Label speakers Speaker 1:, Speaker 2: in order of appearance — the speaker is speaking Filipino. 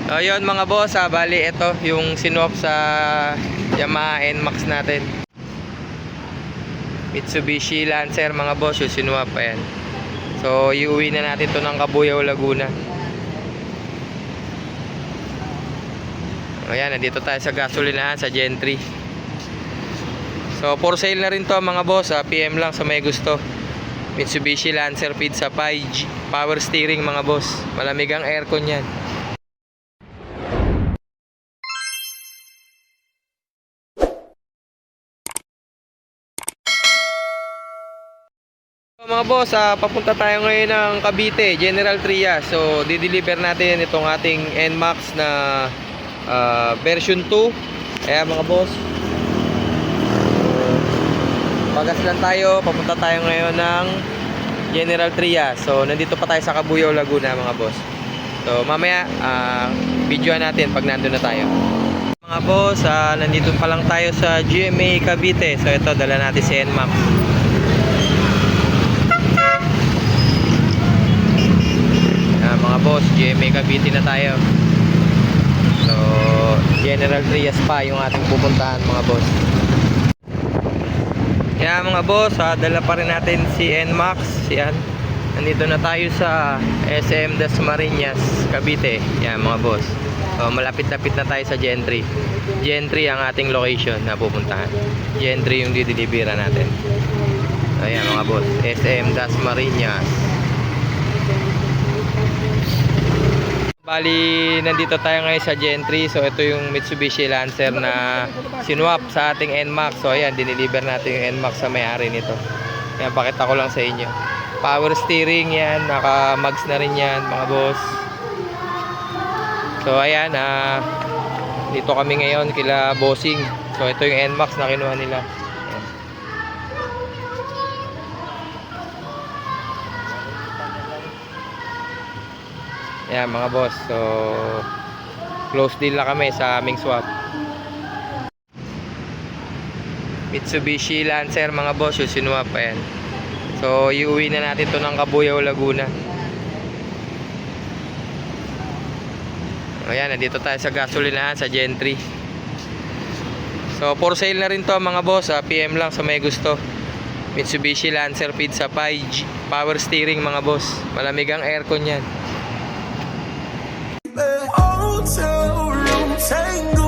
Speaker 1: Ayun mga boss, bali ito yung sinwap sa Yamaha NMAX natin. Mitsubishi Lancer mga boss, yung sinwap. Ayan. So iuwi na natin to ng Cabuyao, Laguna. Ayan, nandito tayo sa gasolinahan sa Gentry. So for sale na rin to mga boss, PM lang sa may gusto. Mitsubishi Lancer Pizza 5 power steering mga boss. Malamig ang aircon yan. Mga boss, papunta tayo ngayon ng Cavite, General Trias. So, di-deliver natin itong ating NMAX na version 2. Kaya mga boss, pagas lang tayo, papunta tayo ngayon ng General Trias. So, nandito pa tayo sa Cabuyao, Laguna mga boss. So, mamaya, videoan natin pag nandun na tayo. Mga boss, nandito pa lang tayo sa GMA Cavite. So, ito, dala natin si NMAX. Mga boss, GMA Cavite na tayo. So, General Trias pa yung ating pupuntahan mga boss. Kaya mga boss, dala pa rin natin si NMAX. Yan. Nandito na tayo sa SM Dasmariñas, Cavite. Yan mga boss. So, malapit-lapit na tayo sa Gentry. Gentry ang ating location na pupuntahan. Gentry yung dideliveran natin. Ayan mga boss, SM Dasmariñas. Bali, nandito tayo ngayon sa Gentry. So, ito yung Mitsubishi Lancer na sinwap sa ating NMAX. So, ayan, dineliver natin yung NMAX sa may-ari nito. Ayan, pakita ko lang sa inyo. Power steering yan. Naka-mags na rin yan, mga boss. So, ayan, dito kami ngayon kila Bossing. So, ito yung NMAX na kinuha nila. Ayan mga boss, so close deal na kami sa aming swap. Mitsubishi Lancer mga boss, yung sinwap. Ayan. So iuwi na natin to ng Cabuyao, Laguna. Ayan, nandito tayo sa gasolinahan sa Gentry. So for sale na rin to mga boss, PM lang sa may gusto. Mitsubishi Lancer Pizza 5 power steering mga boss. Malamig ang aircon yan.
Speaker 2: Hotel room, tango